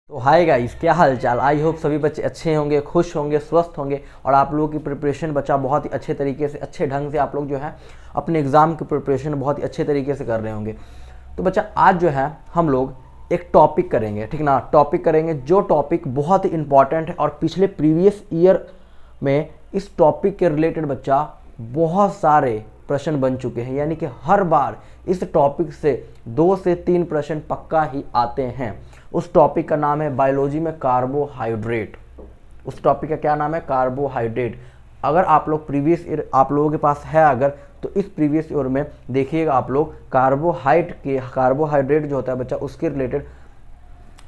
तो hi guys, क्या हाल चाल। आई होप सभी बच्चे अच्छे होंगे, खुश होंगे, स्वस्थ होंगे और आप लोगों की प्रिपरेशन बच्चा बहुत ही अच्छे तरीके से, अच्छे ढंग से आप लोग जो है अपने एग्ज़ाम की प्रिपरेशन बहुत ही अच्छे तरीके से कर रहे होंगे। तो बच्चा आज जो है हम लोग एक टॉपिक करेंगे, ठीक ना। टॉपिक करेंगे जो टॉपिक बहुत ही इंपॉर्टेंट है और पिछले प्रीवियस ईयर में इस टॉपिक के रिलेटेड बच्चा बहुत सारे प्रश्न बन चुके हैं, यानी कि हर बार इस टॉपिक से 2 से 3 प्रश्न पक्का ही आते हैं। उस टॉपिक का नाम है बायोलॉजी में कार्बोहाइड्रेट। उस टॉपिक का क्या नाम है? कार्बोहाइड्रेट। अगर आप लोग प्रीवियस ईयर आप लोगों के पास है अगर, तो इस प्रीवियस ईयर में देखिएगा आप लोग कार्बोहाइड्रेट जो होता है बच्चा, उसके रिलेटेड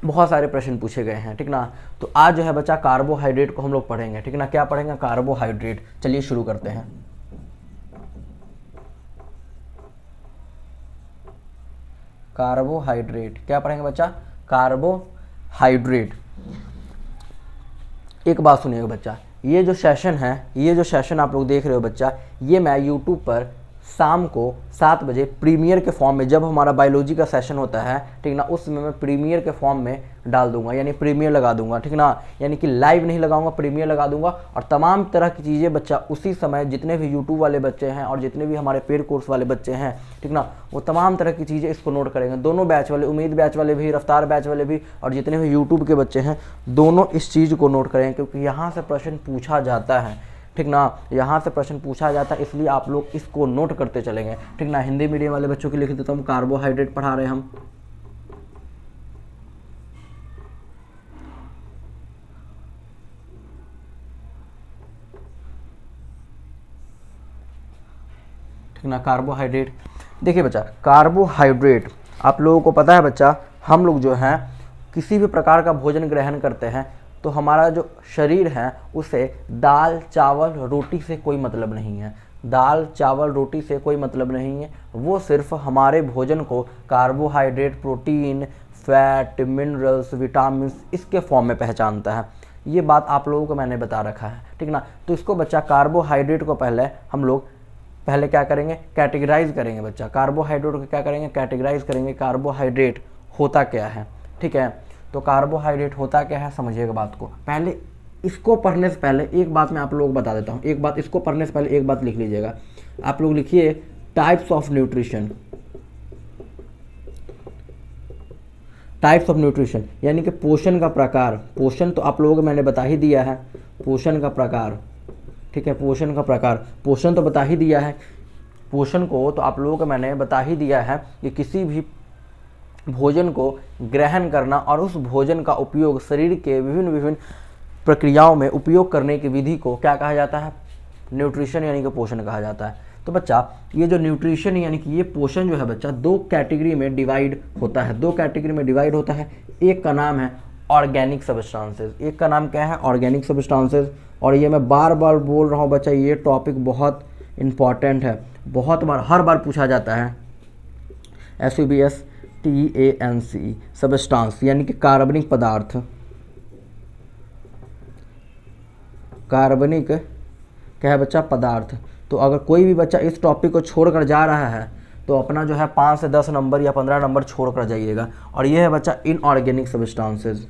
बहुत सारे प्रश्न पूछे गए हैं, ठीक ना। तो आज जो है बच्चा कार्बोहाइड्रेट को हम लोग पढ़ेंगे, ठीक ना। क्या पढ़ेंगे? कार्बोहाइड्रेट। चलिए शुरू करते हैं। कार्बोहाइड्रेट क्या पढ़ेंगे बच्चा? कार्बोहाइड्रेट। एक बात सुनिएगा बच्चा, ये जो सेशन आप लोग देख रहे हो बच्चा, ये मैं यूट्यूब पर शाम को 7 बजे प्रीमियर के फॉर्म में, जब हमारा बायोलॉजी का सेशन होता है, ठीक ना, उसमें मैं प्रीमियर के फॉर्म में डाल दूंगा, यानी प्रीमियर लगा दूंगा, ठीक ना। यानी कि लाइव नहीं लगाऊंगा, प्रीमियर लगा दूंगा और तमाम तरह की चीज़ें बच्चा उसी समय, जितने भी यूट्यूब वाले बच्चे हैं और जितने भी हमारे पेड कोर्स वाले बच्चे हैं, ठीक ना, वो तमाम तरह की चीज़ें इसको नोट करेंगे। दोनों बैच वाले, उम्मीद बैच वाले भी, रफ्तार बैच वाले भी और जितने भी यूट्यूब के बच्चे हैं, दोनों इस चीज़ को नोट करेंगे, क्योंकि यहाँ से प्रश्न पूछा जाता है, ठीक ना। यहाँ से प्रश्न पूछा जाता है, इसलिए आप लोग इसको नोट करते चलेंगे, ठीक ना। हिंदी मीडियम वाले बच्चों के लिख देता हूँ, कार्बोहाइड्रेट पढ़ा रहे हैं हम। ठीक ना, कार्बोहाइड्रेट। देखिए बच्चा, कार्बोहाइड्रेट आप लोगों को पता है बच्चा, हम लोग जो हैं किसी भी प्रकार का भोजन ग्रहण करते हैं तो हमारा जो शरीर है उसे दाल चावल रोटी से कोई मतलब नहीं है। दाल चावल रोटी से कोई मतलब नहीं है, वो सिर्फ हमारे भोजन को carbohydrate, protein, fat, minerals, vitamin इसके फॉर्म में पहचानता है। ये बात आप लोगों को मैंने बता रखा है, ठीक ना। तो इसको बच्चा कार्बोहाइड्रेट को हम लोग पहले क्या करेंगे? कैटेगराइज करेंगे बच्चा। कार्बोहाइड्रेट को क्या करेंगे? कैटेगराइज करेंगे। कार्बोहाइड्रेट होता क्या है, ठीक है। तो कार्बोहाइड्रेट होता क्या है, समझिएगा बात को। पहले इसको पढ़ने से पहले एक बात मैं आप लोगों को बता देता हूँ। एक बात, इसको पढ़ने से पहले एक बात लिख लीजिएगा आप लोग। लिखिए types of nutrition. Types of nutrition यानी कि पोषण का प्रकार। पोषण तो आप लोगों को मैंने बता ही दिया है, पोषण का प्रकार, ठीक है। पोषण का प्रकार, पोषण तो बता ही दिया है। पोषण को तो आप लोगों को मैंने बता ही दिया है कि किसी भी भोजन को ग्रहण करना और उस भोजन का उपयोग शरीर के विभिन्न प्रक्रियाओं में उपयोग करने की विधि को क्या कहा जाता है? न्यूट्रिशन यानी कि पोषण कहा जाता है। तो बच्चा ये जो न्यूट्रिशन यानी कि ये पोषण जो है बच्चा 2 कैटेगरी में डिवाइड होता है। 2 कैटेगरी में डिवाइड होता है। एक का नाम है ऑर्गेनिक सब्सटेंसेस। एक का नाम क्या है? Organic substances. और ये मैं बार बार बोल रहा हूँ बच्चा, ये टॉपिक बहुत इंपॉर्टेंट है, बहुत बार, हर बार पूछा जाता है। SUBSTANCE सब्सटेंस यानी कि कार्बनिक पदार्थ। कार्बनिक क्या है बच्चा? पदार्थ। तो अगर कोई भी बच्चा इस टॉपिक को छोड़कर जा रहा है तो अपना जो है 5 से 10 नंबर या 15 नंबर छोड़कर जाइएगा। और ये है बच्चा इनऑर्गेनिक सब्सटेंसेस।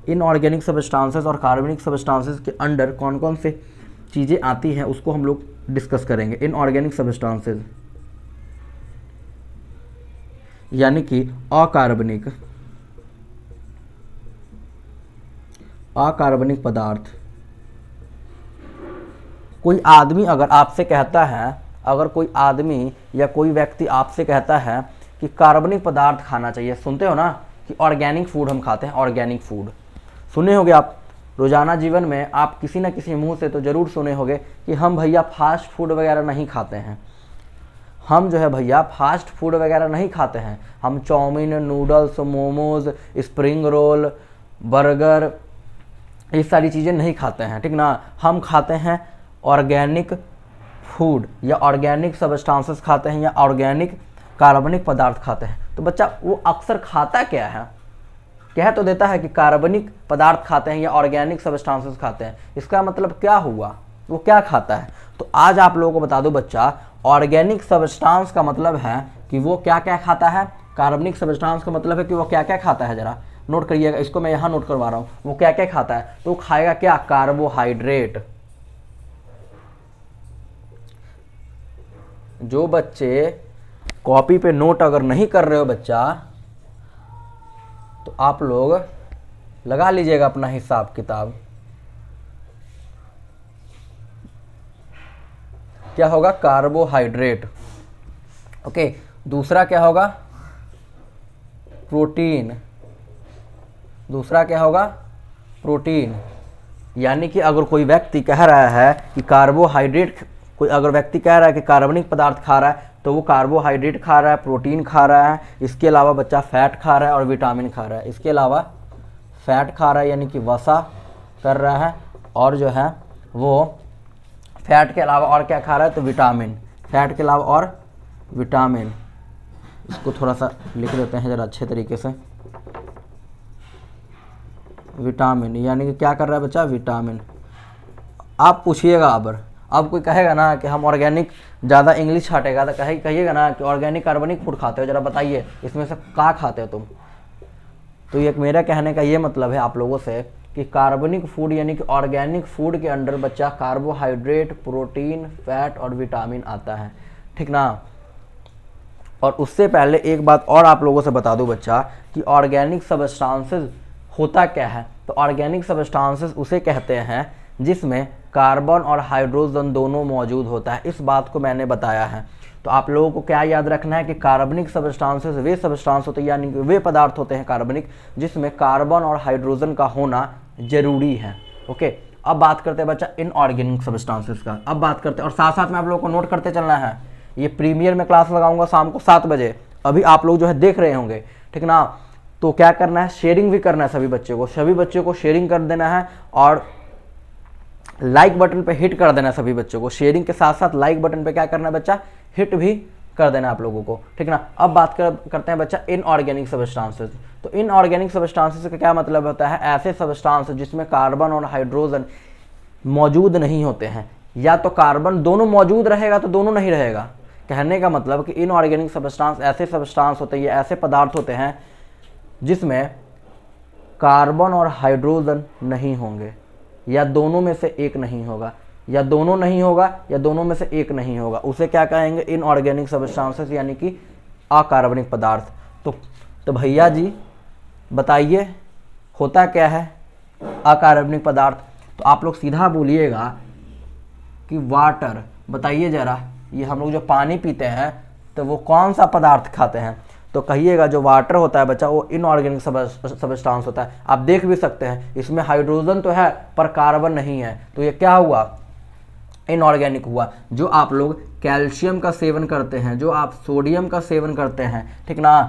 इनऑर्गेनिक सब्सटेंसेस और कार्बनिक सब्सटेंसेस के अंडर कौन कौन से चीज़ें आती हैं उसको हम लोग डिस्कस करेंगे। इनऑर्गेनिक सब्सटेंसेस यानी कि अकार्बनिक पदार्थ। कोई आदमी अगर आपसे कहता है, अगर कोई आदमी या कोई व्यक्ति आपसे कहता है कि कार्बनिक पदार्थ खाना चाहिए, सुनते हो ना कि ऑर्गेनिक फूड हम खाते हैं, ऑर्गेनिक फूड सुने होंगे आप। रोजाना जीवन में आप किसी न किसी मुंह से तो ज़रूर सुने होंगे कि हम भैया फास्ट फूड वगैरह नहीं खाते हैं। हम जो है भैया फास्ट फूड वगैरह नहीं खाते हैं। हम chow mein, noodles, momos, spring roll, burger, ये सारी चीज़ें नहीं खाते हैं, ठीक ना। हम खाते हैं ऑर्गेनिक फूड या ऑर्गेनिक सब्सटेंसेस खाते हैं या ऑर्गेनिक कार्बनिक पदार्थ खाते हैं। तो बच्चा वो अक्सर खाता क्या है? कह तो देता है कि कार्बनिक पदार्थ खाते हैं या ऑर्गेनिक सब्सटेंसेस खाते हैं, इसका मतलब क्या हुआ? वो क्या खाता है? तो आज आप लोगों को बता दो बच्चा, ऑर्गेनिक सब्सटेंस का मतलब है कि वो क्या क्या खाता है? कार्बनिक सब्सटेंस का मतलब है कि वो क्या क्या खाता है, जरा नोट करिएगा, इसको मैं यहाँ नोट करवा रहा हूँ। वो क्या क्या खाता है, तो वो खाएगा क्या, कार्बोहाइड्रेट। जो बच्चे कॉपी पे नोट अगर नहीं कर रहे हो बच्चा, तो आप लोग लगा लीजिएगा अपना हिसाब किताब। क्या होगा, कार्बोहाइड्रेट। ओके, दूसरा क्या होगा, प्रोटीन। दूसरा क्या होगा, प्रोटीन। यानी कि अगर कोई व्यक्ति कह रहा है कि कार्बोहाइड्रेट, कोई अगर व्यक्ति कह रहा है कि कार्बनिक पदार्थ खा रहा है, तो वो कार्बोहाइड्रेट खा रहा है, प्रोटीन खा रहा है, इसके अलावा बच्चा फैट खा रहा है और विटामिन खा रहा है। इसके अलावा फैट खा रहा है यानी कि वसा कर रहा है, और जो है वो फैट के अलावा और क्या खा रहा है, तो विटामिन। फैट के अलावा और विटामिन। इसको थोड़ा सा लिख देते हैं ज़रा अच्छे तरीके से। विटामिन यानी कि क्या कर रहा है बच्चा, विटामिन। आप पूछिएगा अब कोई कहेगा ना कि हम ऑर्गेनिक, ज़्यादा इंग्लिश छाटेगा तो कहिएगा ना कि ऑर्गेनिक कार्बनिक फूड खाते हो, ज़रा बताइए इसमें से क्या खाते हो तुम। तो ये मेरा कहने का ये मतलब है आप लोगों से कि कार्बनिक फूड यानी कि ऑर्गेनिक फूड के अंडर बच्चा कार्बोहाइड्रेट, प्रोटीन, फैट और विटामिन आता है, ठीक ना। और उससे पहले एक बात और आप लोगों से बता दूं बच्चा कि ऑर्गेनिक सब्सटेंसेस होता क्या है। तो ऑर्गेनिक सब्सटेंसेस उसे कहते हैं जिसमें कार्बन और हाइड्रोजन दोनों मौजूद होता है। इस बात को मैंने बताया है। तो आप लोगों को क्या याद रखना है कि कार्बनिक सब्सटेंसेस वे सब्सटेंस होते हैं, यानी कि वे पदार्थ होते हैं कार्बनिक जिसमें कार्बन और हाइड्रोजन का होना जरूरी है। ओके, अब बात करते हैं बच्चा इनऑर्गेनिक सब्सटेंसेस का। अब बात करते हैं, और साथ साथ में आप लोगों को नोट करते चलना है। ये प्रीमियर में क्लास लगाऊंगा शाम को 7 बजे, अभी आप लोग जो है देख रहे होंगे, ठीक ना। तो क्या करना है, शेयरिंग भी करना है सभी बच्चों को शेयरिंग कर देना है, और लाइक बटन पे हिट कर देना है सभी बच्चों को। शेयरिंग के साथ साथ लाइक बटन पे क्या करना है बच्चा, हिट भी कर देना आप लोगों को, ठीक ना। अब बात करते हैं बच्चा इनऑर्गेनिक सब्सटेंसेस। तो इनऑर्गेनिक सब्सटेंसेस का क्या मतलब होता है, ऐसे सब्सटेंस जिसमें कार्बन और हाइड्रोजन मौजूद नहीं होते हैं, या तो कार्बन दोनों मौजूद रहेगा तो दोनों नहीं रहेगा। कहने का मतलब कि इनऑर्गेनिक सब्सटेंस ऐसे सब्सटेंस होते हैं, ये ऐसे पदार्थ होते हैं जिसमें कार्बन और हाइड्रोजन नहीं होंगे, या दोनों में से एक नहीं होगा, या दोनों नहीं होगा, या दोनों में से एक नहीं होगा। उसे क्या कहेंगे, इनऑर्गेनिक सब्सटेंसेस यानी कि अकार्बनिक पदार्थ। तो भैया जी बताइए होता क्या है अकार्बनिक पदार्थ। तो आप लोग सीधा बोलिएगा कि वाटर। बताइए जरा, ये हम लोग जो पानी पीते हैं तो वो कौन सा पदार्थ खाते हैं, तो कहिएगा जो वाटर होता है बच्चा वो इनऑर्गेनिक सब्सटेंस होता है। आप देख भी सकते हैं इसमें हाइड्रोजन तो है पर कार्बन नहीं है, तो ये क्या हुआ, इनऑर्गेनिक हुआ। जो आप लोग कैल्शियम का सेवन करते हैं, जो आप सोडियम का सेवन करते हैं, ठीक ना,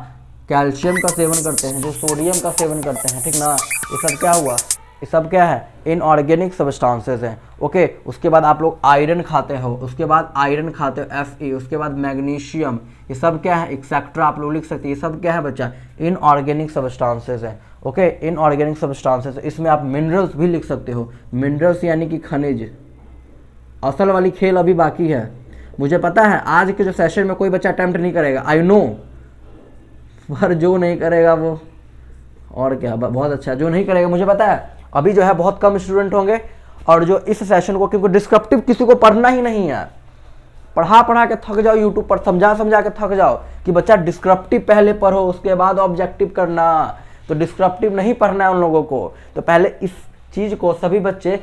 कैल्शियम का सेवन करते हैं, जो सोडियम का सेवन करते हैं, ठीक ना, ये सब क्या हुआ, ये सब क्या है, इनऑर्गेनिक सब्सटेंसेस हैं। ओके, उसके बाद आप लोग आयरन खाते हो, उसके बाद आयरन खाते हो Fe, उसके बाद मैग्नीशियम, ये सब क्या है, एक्सेट्रा आप लोग लिख सकते हैं। ये सब क्या है बच्चा, इनऑर्गेनिक सब्सटेंसेस हैं। Okay, inorganic substances. इसमें आप मिनरल्स भी लिख सकते हो, मिनरल्स यानी कि खनिज। असल वाली खेल अभी बाकी है, मुझे पता है आज के जो सेशन में कोई बच्चा अटेम्प्ट नहीं करेगा, आई नो, पर जो नहीं करेगा वो और क्या, बहुत अच्छा, जो नहीं करेगा मुझे पता है अभी जो है बहुत कम स्टूडेंट होंगे, और जो इस सेशन को, क्योंकि डिस्क्रिप्टिव किसी को पढ़ना ही नहीं है, पढ़ा के थक जाओ, यूट्यूब पर समझा के थक जाओ कि बच्चा डिस्क्रिप्टिव पहले पढ़ो उसके बाद ऑब्जेक्टिव करना। तो डिस्क्रिप्टिव नहीं पढ़ना है उन लोगों को, तो पहले इस चीज़ को सभी बच्चे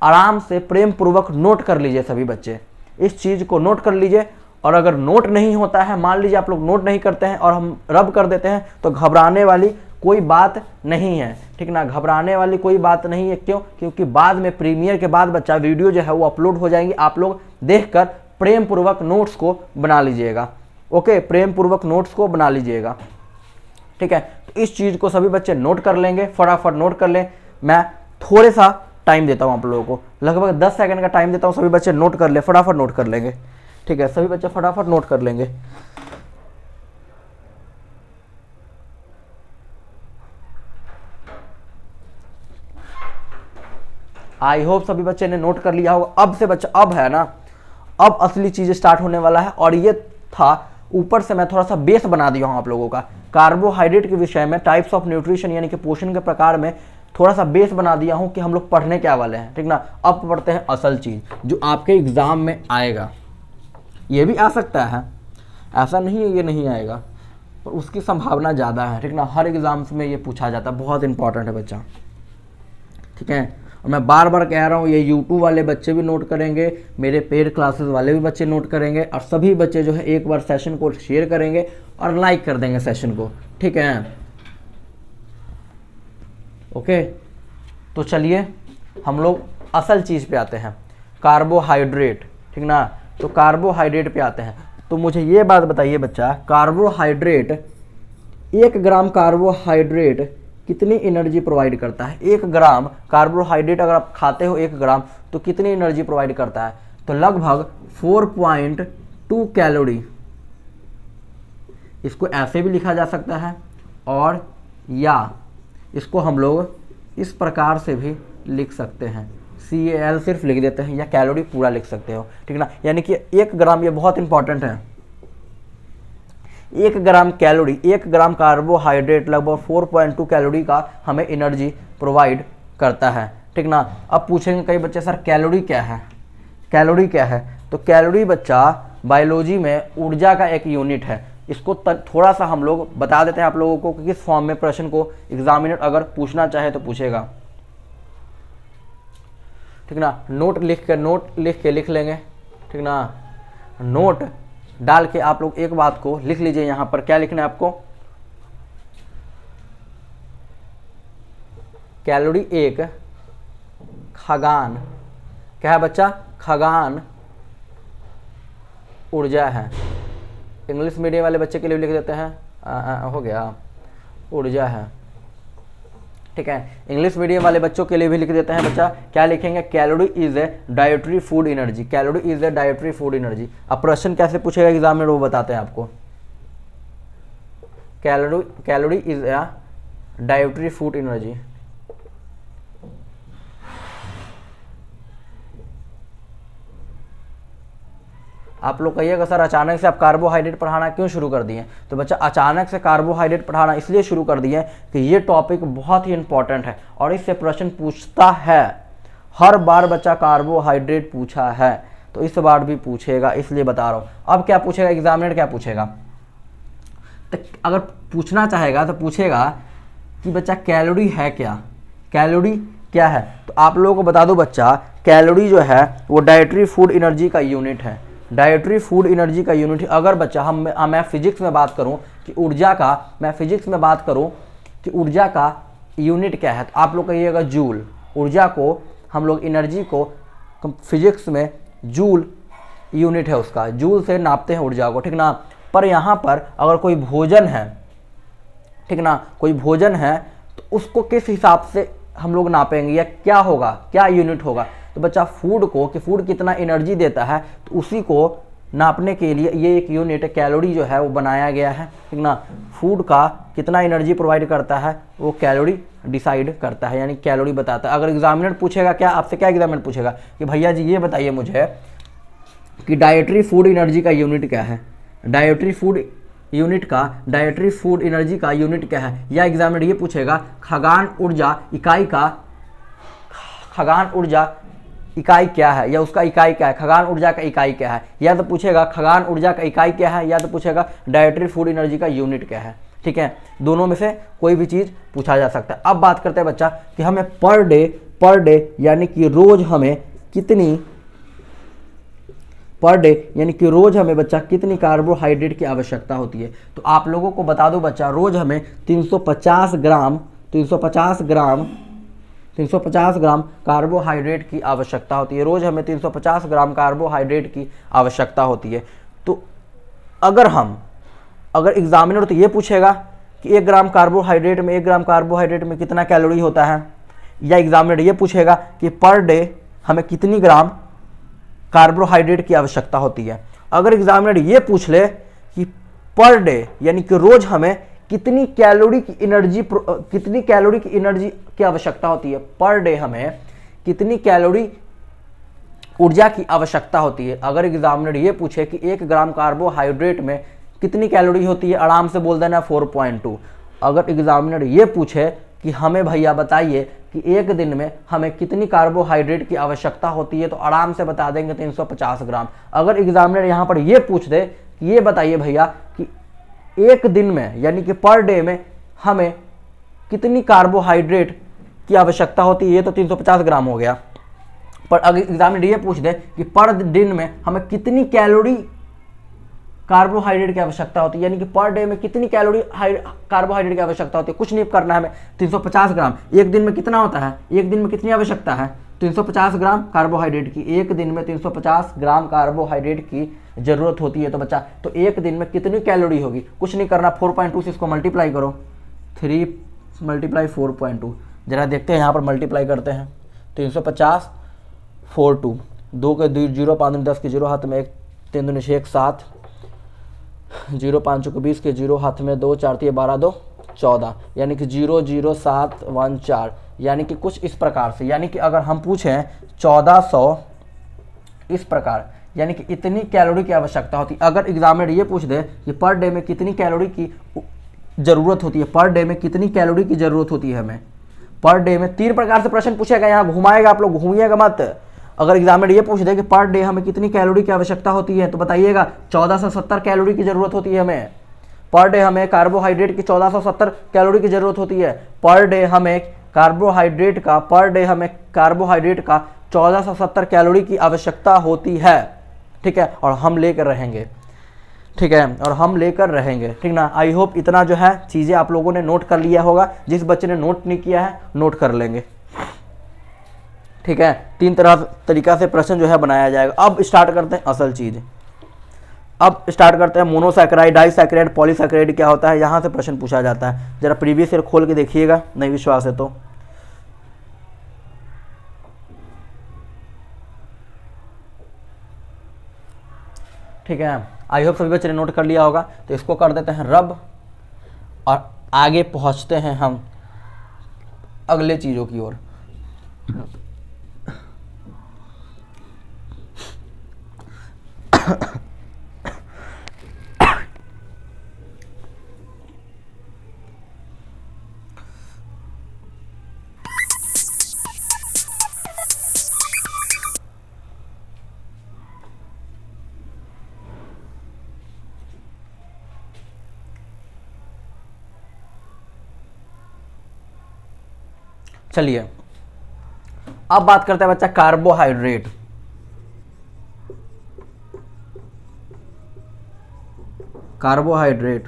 आराम से प्रेम पूर्वक नोट कर लीजिए। सभी बच्चे इस चीज़ को नोट कर लीजिए, और अगर नोट नहीं होता है, मान लीजिए आप लोग नोट नहीं करते हैं और हम रब कर देते हैं, तो घबराने वाली कोई बात नहीं है, ठीक ना, घबराने वाली कोई बात नहीं है। क्यों, क्योंकि बाद में प्रीमियर के बाद बच्चा वीडियो जो है वो अपलोड हो जाएंगी, आप लोग देखकर प्रेम पूर्वक नोट्स को बना लीजिएगा। ओके, प्रेम पूर्वक नोट्स को बना लीजिएगा, ठीक है। तो इस चीज़ को सभी बच्चे नोट कर लेंगे, फटाफट नोट कर लें। मैं थोड़े सा टाइम देता हूँ आप लोगों को, लगभग 10 सेकंड का टाइम देता हूँ, सभी बच्चे नोट कर ले, फटाफट नोट कर लेंगे, ठीक है, सभी बच्चे फटाफट नोट कर लेंगे। आई होप सभी बच्चे ने नोट कर लिया होगा। अब से बच्चा, अब है ना, अब असली चीज स्टार्ट होने वाला है, और ये था ऊपर से मैं थोड़ा सा बेस बना दिया हूँ आप लोगों का कार्बोहाइड्रेट के विषय में, टाइप्स ऑफ न्यूट्रिशन यानी कि पोषण के प्रकार में थोड़ा सा बेस बना दिया हूँ कि हम लोग पढ़ने क्या वाले हैं, ठीक ना। अब पढ़ते हैं असल चीज़ जो आपके एग्ज़ाम में आएगा। ये भी आ सकता है, ऐसा नहीं है ये नहीं आएगा, पर उसकी संभावना ज़्यादा है, ठीक ना। हर एग्ज़ाम्स में ये पूछा जाता है, बहुत इंपॉर्टेंट है बच्चा, ठीक है। और मैं बार बार कह रहा हूँ, ये यूट्यूब वाले बच्चे भी नोट करेंगे, मेरे पेड क्लासेस वाले भी बच्चे नोट करेंगे, और सभी बच्चे जो है एक बार सेशन को शेयर करेंगे और लाइक कर देंगे सेशन को, ठीक है। ओके, तो चलिए हम लोग असल चीज़ पे आते हैं, कार्बोहाइड्रेट, ठीक ना। तो कार्बोहाइड्रेट पे आते हैं, तो मुझे ये बात बताइए बच्चा, कार्बोहाइड्रेट 1 ग्राम कार्बोहाइड्रेट कितनी एनर्जी प्रोवाइड करता है? 1 ग्राम कार्बोहाइड्रेट अगर आप खाते हो 1 ग्राम तो कितनी एनर्जी प्रोवाइड करता है? तो लगभग 4.2 कैलोरी। इसको ऐसे भी लिखा जा सकता है और या इसको हम लोग इस प्रकार से भी लिख सकते हैं, CAL सिर्फ लिख देते हैं या कैलोरी पूरा लिख सकते हो, ठीक ना। यानी कि 1 ग्राम, ये बहुत इंपॉर्टेंट है, 1 ग्राम कैलोरी, 1 ग्राम कार्बोहाइड्रेट लगभग 4.2 कैलोरी का हमें एनर्जी प्रोवाइड करता है, ठीक ना। अब पूछेंगे कई बच्चे सर कैलोरी क्या है, कैलोरी क्या है? तो कैलोरी बच्चा बायोलॉजी में ऊर्जा का एक यूनिट है। इसको थोड़ा सा हम लोग बता देते हैं आप लोगों को कि किस फॉर्म में प्रश्न को एग्जामिनर अगर पूछना चाहे तो पूछेगा, ठीक ना। नोट लिख के लिख लेंगे, ठीक ना। नोट डाल के आप लोग एक बात को लिख लीजिए, यहाँ पर क्या लिखना है आपको, कैलोरी एक खगान, क्या है बच्चा? खगान ऊर्जा है। इंग्लिश मीडियम वाले बच्चे के लिए लिख देते हैं, हो गया, ऊर्जा है, ठीक है। इंग्लिश मीडियम वाले बच्चों के लिए भी लिख देते हैं बच्चा, क्या लिखेंगे? Calorie is a dietary food energy, calorie is a dietary food energy. अब प्रश्न कैसे पूछेगा एग्जाम में वो बताते हैं आपको, calorie is a dietary food energy. आप लोग कहिएगा सर अचानक से आप कार्बोहाइड्रेट पढ़ाना क्यों शुरू कर दिए? तो बच्चा अचानक से कार्बोहाइड्रेट पढ़ाना इसलिए शुरू कर दिए कि ये टॉपिक बहुत ही इंपॉर्टेंट है और इससे प्रश्न पूछता है। हर बार बच्चा कार्बोहाइड्रेट पूछा है तो इस बार भी पूछेगा, इसलिए बता रहा हूँ। अब क्या पूछेगा एग्जामिनर, क्या पूछेगा? तो अगर पूछना चाहेगा तो पूछेगा कि बच्चा कैलोरी है क्या, कैलोरी क्या है? तो आप लोगों को बता दो बच्चा, कैलोरी जो है वो डाइटरी फूड एनर्जी का यूनिट है, डाइटरी फूड एनर्जी का यूनिट। अगर बच्चा मैं फिजिक्स में बात करूं कि ऊर्जा का, मैं फिजिक्स में बात करूं कि ऊर्जा का यूनिट क्या है, तो आप लोग कहिएगा जूल। ऊर्जा को हम लोग एनर्जी को फिजिक्स में जूल यूनिट है उसका, जूल से नापते हैं ऊर्जा को, ठीक ना। पर यहाँ पर अगर कोई भोजन है, ठीक ना, कोई भोजन है तो उसको किस हिसाब से हम लोग नापेंगे या क्या होगा, क्या यूनिट होगा? तो बच्चा फूड को, कि फूड कितना एनर्जी देता है, तो उसी को नापने के लिए ये एक यूनिट कैलोरी जो है वो बनाया गया है, ठीक ना। फूड का कितना एनर्जी प्रोवाइड करता है वो कैलोरी डिसाइड करता है, यानी कैलोरी बताता है। अगर एग्जामिनर पूछेगा, क्या आपसे क्या एग्जामिनर पूछेगा कि भैया जी ये बताइए मुझे कि डाइटरी फूड एनर्जी का यूनिट क्या है, डाइटरी फूड यूनिट का, डाइटरी फूड एनर्जी का यूनिट क्या है? या एग्जामिनर ये पूछेगा खगान ऊर्जा इकाई का, खगान ऊर्जा इकाई क्या है या उसका इकाई क्या है, खगान ऊर्जा का इकाई क्या है? या तो पूछेगा खगान ऊर्जा का इकाई क्या है, या तो पूछेगा डाइटरी फूड एनर्जी का यूनिट क्या है, ठीक है। दोनों में से कोई भी चीज़ पूछा जा सकता है। अब बात करते हैं बच्चा कि हमें पर डे यानी कि रोज हमें कितनी, पर डे यानी कि रोज हमें बच्चा कितनी कार्बोहाइड्रेट की आवश्यकता होती है? तो आप लोगों को बता दो बच्चा, रोज हमें 350 ग्राम कार्बोहाइड्रेट की आवश्यकता होती है। रोज हमें 350 ग्राम कार्बोहाइड्रेट की आवश्यकता होती है। तो अगर एग्जामिनर तो ये पूछेगा कि 1 ग्राम कार्बोहाइड्रेट में कितना कैलोरी होता है, या एग्जामिनर ये पूछेगा कि पर डे हमें कितनी ग्राम कार्बोहाइड्रेट की आवश्यकता होती है। अगर एग्जामिनर ये पूछ ले कि पर डे यानी कि रोज हमें कितनी कैलोरी की एनर्जी की आवश्यकता होती है, पर डे हमें कितनी कैलोरी ऊर्जा की आवश्यकता होती है। अगर एग्जामिनर ये पूछे कि 1 ग्राम कार्बोहाइड्रेट में कितनी कैलोरी होती है, आराम से बोल देना 4.2। अगर एग्जामिनर ये पूछे कि हमें भैया बताइए कि एक दिन में हमें कितनी कार्बोहाइड्रेट की आवश्यकता होती है, तो आराम से बता देंगे 350 ग्राम। अगर एग्जामिनर यहाँ पर ये पूछ दे कि ये बताइए भैया कि एक दिन में यानी कि पर डे में हमें कितनी कार्बोहाइड्रेट की आवश्यकता होती है, ये तो 350 ग्राम हो गया। पर अगर एग्जामिनर ये पूछ दे कि पर दिन में हमें कितनी कैलोरी कार्बोहाइड्रेट की आवश्यकता होती है, यानी कि पर डे में कितनी कैलोरी कार्बोहाइड्रेट की आवश्यकता होती है, कुछ नहीं करना है हमें, 350 ग्राम। एक दिन में कितना होता है, एक दिन में कितनी आवश्यकता है, 350 ग्राम कार्बोहाइड्रेट की। एक दिन में 350 ग्राम कार्बोहाइड्रेट की जरूरत होती है। तो बच्चा तो एक दिन में कितनी कैलोरी होगी, कुछ नहीं करना, 4.2 से इसको मल्टीप्लाई करो, 3 × 4.2। जरा देखते हैं यहाँ पर मल्टीप्लाई करते हैं। 350 42 2 के 0 5 10 के 0 हाथ में 1 3 2 1 7 0 5 20 के 0 हाथ में 2 4 3 12 2 14, यानी कि 00714, यानी कि कुछ इस प्रकार से। यानी कि अगर हम पूछें 1400 इस प्रकार, यानी कि इतनी कैलोरी की आवश्यकता होती। अगर एग्जामिनर ये पूछ दे कि पर डे में कितनी कैलोरी की ज़रूरत होती है, पर डे में कितनी कैलोरी की ज़रूरत होती है हमें, पर डे में 3 प्रकार से प्रश्न पूछेगा, यहाँ घुमाएगा, आप लोग घूमिएगा मत। अगर एग्जामिनर ये पूछ दे कि पर डे हमें कितनी कैलोरी की आवश्यकता होती है, तो बताइएगा 1470 कैलोरी की ज़रूरत होती है हमें। पर डे हमें कार्बोहाइड्रेट की 1470 कैलोरी की ज़रूरत होती है। पर डे हमें कार्बोहाइड्रेट का 1470 कैलोरी की आवश्यकता होती है। ठीक है, और हम लेकर रहेंगे, ठीक है, और हम लेकर रहेंगे, ठीक ना। आई होप इतना जो है चीज़ें आप लोगों ने नोट कर लिया होगा। जिस बच्चे ने नोट नहीं किया है नोट कर लेंगे, ठीक है। 3 तरीका से प्रश्न जो है बनाया जाएगा। अब स्टार्ट करते हैं असल चीज़। अब स्टार्ट करते हैं मोनोसैकेराइड, डाइसैकेराइड, पॉलीसैकेराइड क्या होता है, यहाँ से प्रश्न पूछा जाता है। जरा प्रीवियस ईयर खोल के देखिएगा, नहीं विश्वास है तो। ठीक है, आई होप सभी बच्चे ने नोट कर लिया होगा। तो इसको कर देते हैं रब, और आगे पहुंचते हैं हम अगले चीज़ों की ओर। चलिए अब बात करते हैं बच्चा कार्बोहाइड्रेट। कार्बोहाइड्रेट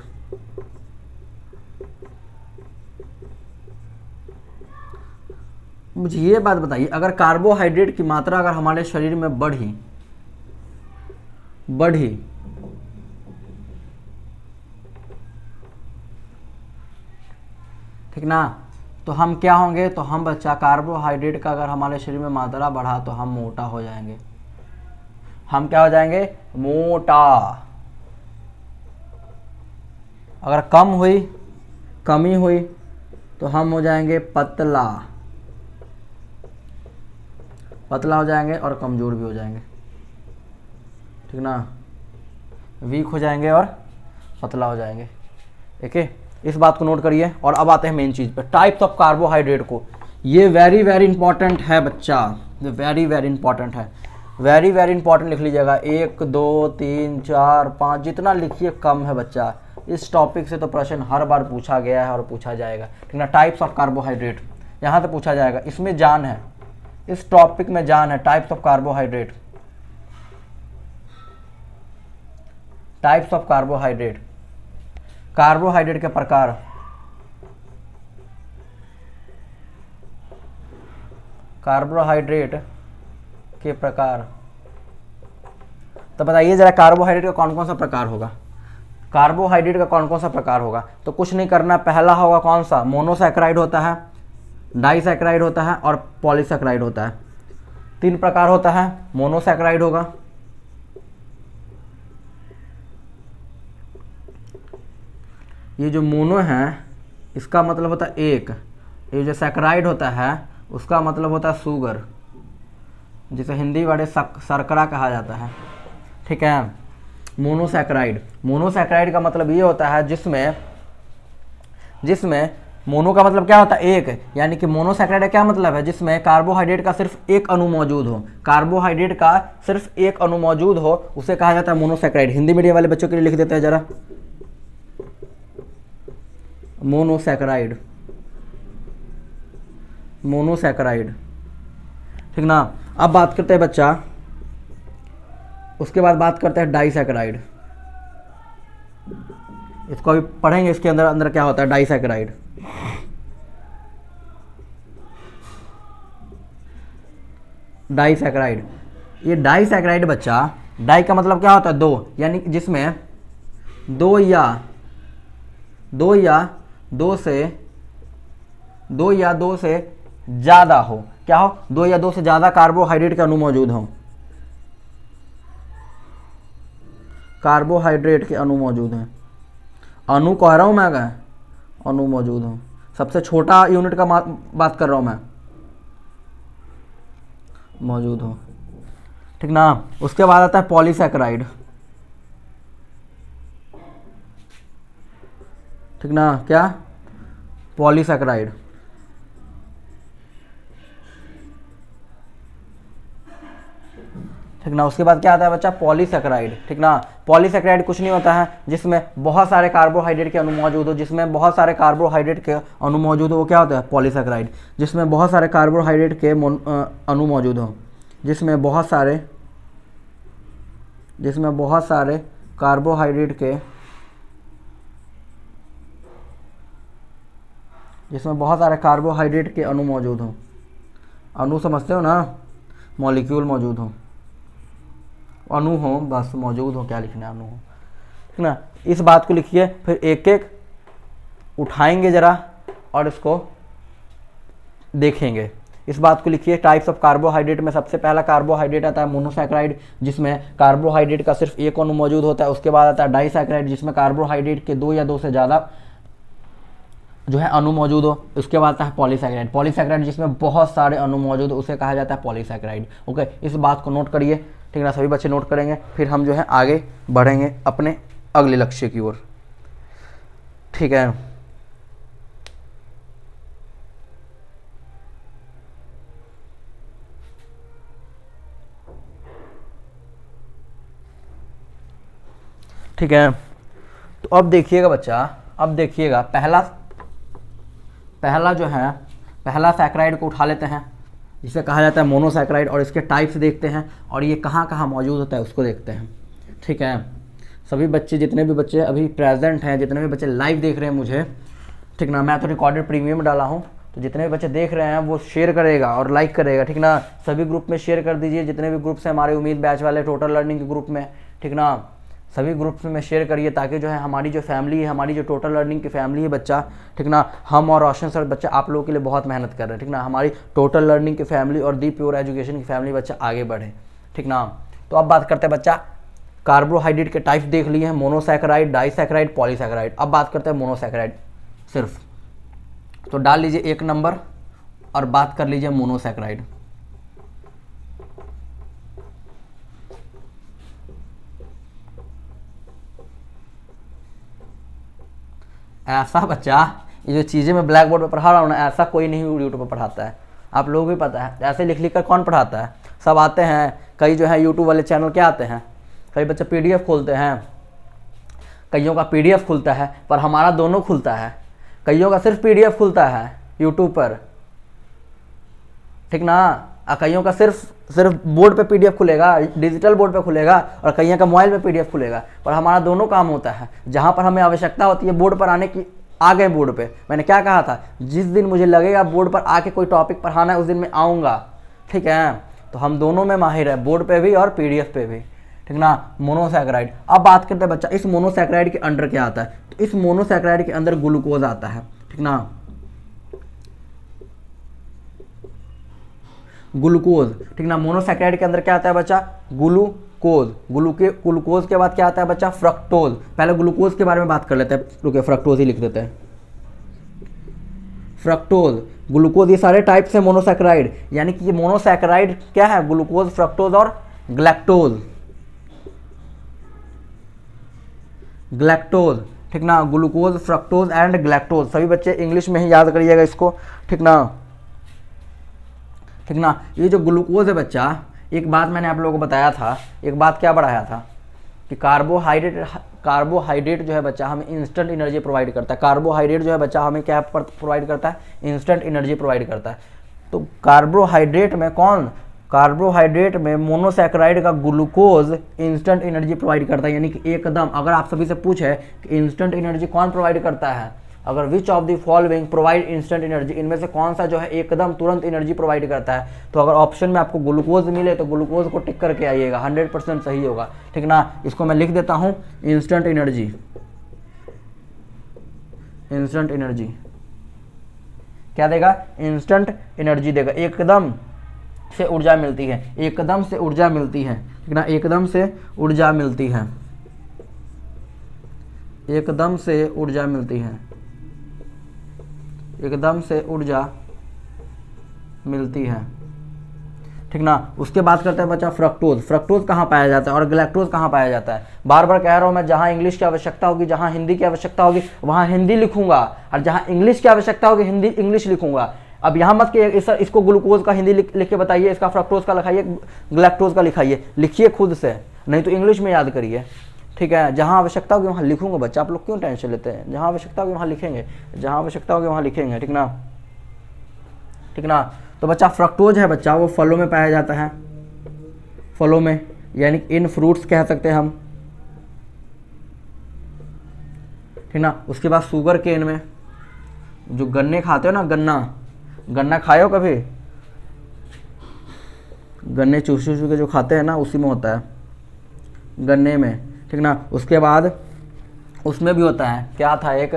मुझे ये बात बताइए, अगर कार्बोहाइड्रेट की मात्रा अगर हमारे शरीर में बढ़ी ठीक ना, तो हम क्या होंगे, तो हम बच्चा कार्बोहाइड्रेट का अगर हमारे शरीर में मात्रा बढ़ा तो हम मोटा हो जाएंगे। हम क्या हो जाएंगे, मोटा। अगर कमी हुई तो हम हो जाएंगे पतला हो जाएंगे और कमज़ोर भी हो जाएंगे, ठीक ना। वीक हो जाएंगे और पतला हो जाएंगे, ठीक है। इस बात को नोट करिए। और अब आते हैं मेन चीज़ पे, टाइप्स ऑफ कार्बोहाइड्रेट को। ये वेरी वेरी इंपॉर्टेंट है बच्चा, ये वेरी वेरी इंपॉर्टेंट है, वेरी वेरी इंपॉर्टेंट लिख लीजिएगा। 1 2 3 4 5 जितना लिखिए कम है बच्चा। इस टॉपिक से तो प्रश्न हर बार पूछा गया है और पूछा जाएगा, ठीक ना। टाइप्स ऑफ कार्बोहाइड्रेट यहाँ से पूछा जाएगा, इसमें जान है, इस टॉपिक में जान है। Types of carbohydrate, types of carbohydrate, carbohydrate के प्रकार, कार्बोहाइड्रेट के प्रकार। तो बताइए जरा कार्बोहाइड्रेट का कौन कौन सा प्रकार होगा, कार्बोहाइड्रेट का कौन कौन सा प्रकार होगा। तो कुछ नहीं करना, पहला होगा कौन सा, मोनोसैकेराइड होता है, डाइसैकेराइड होता है और पॉलीसैकेराइड होता है। 3 प्रकार होता है। मोनोसैकेराइड होगा, ये जो मोनो है इसका मतलब होता है एक, ये जो सैकराइड होता है उसका मतलब होता है शुगर, जिसे हिंदी वाले शर्करा कहा जाता है, ठीक है। मोनोसैकराइड। मोनोसैकराइड का मतलब ये होता है जिसमें मोनो का मतलब क्या होता है, एक, यानी कि मोनोसैकराइड का क्या मतलब है, जिसमें कार्बोहाइड्रेट का सिर्फ एक अणु मौजूद हो, कार्बोहाइड्रेट का सिर्फ एक अणु मौजूद हो, उसे कहा जाता है मोनोसैकराइड। हिंदी मीडियम वाले बच्चों के लिए लिख देते हैं जरा, मोनोसैकराइड, मोनोसैकराइड, ठीक ना। अब बात करते हैं बच्चा, उसके बाद बात करते हैं डाइसैकराइड। इसको अभी पढ़ेंगे, इसके अंदर अंदर क्या होता है डाइसैकराइड। डाइसैकराइड, ये डाइसैकराइड बच्चा, डाई का मतलब क्या होता है, दो, यानी जिसमें दो या दो से ज़्यादा हो, क्या हो, दो या दो से ज़्यादा कार्बोहाइड्रेट के अणु मौजूद हो, कार्बोहाइड्रेट के अणु मौजूद हैं, अणु कह रहा हूँ मैं, क्या अणु मौजूद हो, सबसे छोटा यूनिट का बात कर रहा हूँ मैं, मौजूद हो, ठीक ना। उसके बाद आता है पॉलीसैकराइड, ठीक ना, क्या, पॉलीसैकराइड, ठीक ना। उसके बाद क्या आता है बच्चा, पॉलीसैकराइड, ठीक ना। पॉलीसैकराइड कुछ नहीं होता है जिसमें बहुत सारे कार्बोहाइड्रेट के अणु मौजूद हो, जिसमें बहुत सारे कार्बोहाइड्रेट के अणु मौजूद हो, वो क्या होता है पॉलीसैकराइड। जिसमें बहुत सारे कार्बोहाइड्रेट के अणु मौजूद हो, जिसमें बहुत सारे कार्बोहाइड्रेट के, जिसमें बहुत सारे कार्बोहाइड्रेट के अणु मौजूद हो, अणु समझते हो ना, मॉलिक्यूल मौजूद हो, अणु हो, बस मौजूद हो, क्या लिखना है, अणु हो, ठीक ना। इस बात को लिखिए, फिर एक एक उठाएंगे जरा और इसको देखेंगे। इस बात को लिखिए, टाइप्स ऑफ कार्बोहाइड्रेट में सबसे पहला कार्बोहाइड्रेट आता है मोनोसैकराइड, जिसमें कार्बोहाइड्रेट का सिर्फ एक अणु मौजूद होता है। उसके बाद आता है डाइसैकराइड, जिसमें कार्बोहाइड्रेट के दो या दो से ज़्यादा जो है अणु मौजूद हो। उसके बाद आता है पॉलीसैकराइड, पॉलीसैकराइड जिसमें बहुत सारे अणु मौजूद हो, उसे कहा जाता है पॉलीसैकराइड। ओके, इस बात को नोट करिए, ठीक ना, सभी बच्चे नोट करेंगे, फिर हम जो है आगे बढ़ेंगे अपने अगले लक्ष्य की ओर, ठीक है। ठीक है, तो अब देखिएगा बच्चा, अब देखिएगा पहला जो है, पहला सैकराइड को उठा लेते हैं, जिसे कहा जाता है मोनोसैकराइड, और इसके टाइप्स देखते हैं और ये कहाँ कहाँ मौजूद होता है उसको देखते हैं, ठीक है। सभी बच्चे, जितने भी बच्चे अभी प्रेजेंट हैं, जितने भी बच्चे लाइव देख रहे हैं मुझे, ठीक ना, मैं तो रिकॉर्डेड प्रीमियम डाला हूँ, तो जितने भी बच्चे देख रहे हैं वो शेयर करेगा और लाइक करेगा, ठीक ना। सभी ग्रुप में शेयर कर दीजिए, जितने भी ग्रुप्स हैं हमारे उम्मीद बैच वाले, टोटल लर्निंग के ग्रुप में, ठीक ना, सभी ग्रुप्स में शेयर करिए, ताकि जो है हमारी जो फैमिली है, हमारी जो टोटल लर्निंग की फैमिली है बच्चा, ठीक ना, हम और रोशन सर बच्चा आप लोगों के लिए बहुत मेहनत कर रहे हैं, ठीक ना। हमारी टोटल लर्निंग की फैमिली और दी प्योर एजुकेशन की फैमिली बच्चा आगे बढ़े, ठीक ना। तो अब बात करते हैं बच्चा, कार्बोहाइड्रेट के टाइप्स देख लिए हैं, मोनोसैकराइड, डाइसैकराइड, पॉलीसैकराइड। अब बात करते हैं मोनोसैकराइड सिर्फ, तो डाल लीजिए 1 नंबर और बात कर लीजिए मोनोसैकराइड। ऐसा बच्चा, ये जो चीज़ें मैं ब्लैक बोर्ड पर पढ़ा रहा हूँ ना, ऐसा कोई नहीं यूट्यूब पर पढ़ाता है, आप लोग भी पता है, ऐसे लिख लिख कर कौन पढ़ाता है। सब आते हैं, कई जो है यूट्यूब वाले चैनल क्या आते हैं, कई बच्चे PDF खोलते हैं, कईयों का PDF खुलता है, पर हमारा दोनों खुलता है, कईयों का सिर्फ PDF खुलता है यूट्यूब पर, ठीक ना, कईयों का सिर्फ बोर्ड पे PDF खुलेगा, डिजिटल बोर्ड पे खुलेगा, और कईयों का मोबाइल पे PDF खुलेगा, पर हमारा दोनों काम होता है। जहाँ पर हमें आवश्यकता होती है बोर्ड पर आने की, आ गए बोर्ड पे, मैंने क्या कहा था, जिस दिन मुझे लगेगा बोर्ड पर आके कोई टॉपिक पढ़ाना है उस दिन मैं आऊँगा, ठीक है। तो हम दोनों में माहिर है, बोर्ड पे भी और PDF पे भी, ठीक ना। मोनोसैकराइड, अब बात करते हैं बच्चा, इस मोनोसैकराइड के अंडर क्या आता है, तो इस मोनोसैकराइड के अंदर ग्लूकोज आता है, ठीक ना, ग्लूकोज, ठीक ना। मोनोसैकराइड के अंदर क्या आता है बच्चा, ग्लूकोज, ग्लूकोज के बाद क्या आता है बच्चा, फ्रक्टोज। पहले ग्लूकोज के बारे में बात कर लेते हैं, रुके फ्रक्टोज ही लिख देते हैं, फ्रक्टोज, ग्लूकोज, ये सारे टाइप से मोनोसैकराइड, यानी कि ये मोनोसैकराइड क्या है, ग्लूकोज, फ्रक्टोज और ग्लैक्टोज, ग्लैक्टोज, ठीक ना, ग्लूकोज, फ्रक्टोज एंड ग्लैक्टोज। सभी बच्चे इंग्लिश में ही याद करिएगा इसको, ठीक ना, ठीक ना। ये जो ग्लूकोज है बच्चा, एक बात मैंने आप लोगों को बताया था, एक बात क्या बढ़ाया था कि कार्बोहाइड्रेट जो है बच्चा हमें इंस्टेंट एनर्जी प्रोवाइड करता है। कार्बोहाइड्रेट जो है बच्चा हमें क्या प्रोवाइड करता है, इंस्टेंट एनर्जी प्रोवाइड करता है। तो कार्बोहाइड्रेट में मोनोसैकेराइड का ग्लूकोज इंस्टेंट एनर्जी प्रोवाइड करता है, यानी कि एकदम। अगर आप सभी से पूछे कि इंस्टेंट एनर्जी कौन प्रोवाइड करता है, अगर which of the following provide instant energy, इनमें से कौन सा जो है एकदम तुरंत एनर्जी प्रोवाइड करता है, तो अगर ऑप्शन में आपको ग्लूकोज मिले तो ग्लूकोज को टिक करके आइएगा, 100% सही होगा, ठीक ना। इसको मैं लिख देता हूं, इंस्टेंट एनर्जी। इंस्टेंट एनर्जी क्या देगा, इंस्टेंट एनर्जी देगा, एकदम से ऊर्जा मिलती है, एकदम से ऊर्जा मिलती है, ठीक ना, एकदम से ऊर्जा मिलती है, एकदम से ऊर्जा मिलती है, एकदम से ऊर्जा मिलती है, ठीक ना। उसके बाद करते हैं बच्चा फ्रक्टोज। फ्रक्टोज कहाँ पाया जाता है और ग्लैक्टोज कहाँ पाया जाता है। बार बार कह रहा हूँ मैं, जहाँ इंग्लिश की आवश्यकता होगी, जहाँ हिंदी की आवश्यकता होगी वहाँ हिंदी लिखूंगा, और जहाँ इंग्लिश की आवश्यकता होगी हिंदी इंग्लिश लिखूंगा। अब यहाँ मत कि सर इसको ग्लूकोज का हिंदी लिख के बताइए, इसका फ्रक्टोज का लिखाइए, ग्लैक्टोज का लिखाइए, लिखिए खुद से, नहीं तो इंग्लिश में याद करिए, ठीक है। जहाँ आवश्यकता होगी वहाँ लिखूंगा बच्चा, आप लोग क्यों टेंशन लेते हैं, जहाँ आवश्यकता होगी वहाँ लिखेंगे, जहाँ आवश्यकता होगी वहाँ लिखेंगे, ठीक ना, ठीक ना। तो बच्चा फ्रक्टोज है बच्चा, वो फलों में पाया जाता है, फलों में, यानी इन फ्रूट्स कह सकते हैं हम, ठीक ना। उसके बाद शुगर केन में, जो गन्ने खाते हो ना, गन्ना खाए हो कभी, गन्ने चूस चूस के जो खाते हैं ना, उसी में होता है, गन्ने में, ठीक ना। उसके बाद उसमें भी होता है, क्या था एक,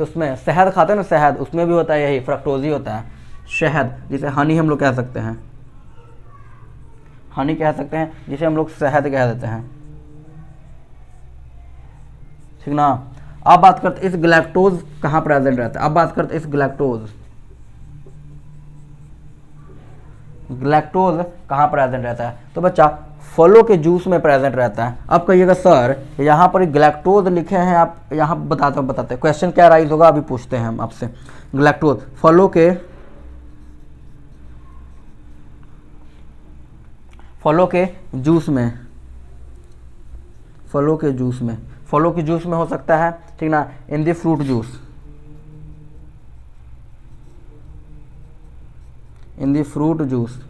उसमें शहद खाते हैं ना, शहद, उसमें भी होता है यही फ्रक्टोज ही होता है, शहद, जिसे हनी हम लोग कह सकते हैं, हनी कह सकते हैं, जिसे हम लोग शहद कह देते हैं, ठीक ना। अब बात करते इस ग्लैक्टोज कहाँ प्रेजेंट रहता है, अब बात करते इस ग्लैक्टोज कहाँ प्रेजेंट रहता है। तो बच्चा फलों के जूस में प्रेजेंट रहता है। अब कहिएगा सर यहाँ पर ग्लैक्टोज लिखे हैं, आप यहाँ बताते क्वेश्चन क्या राइज होगा, अभी पूछते हैं हम आपसे। ग्लैक्टोज फलों के जूस में, फलों के जूस में हो सकता है, ठीक ना, इन दी फ्रूट जूस, इन दी फ्रूट जूस,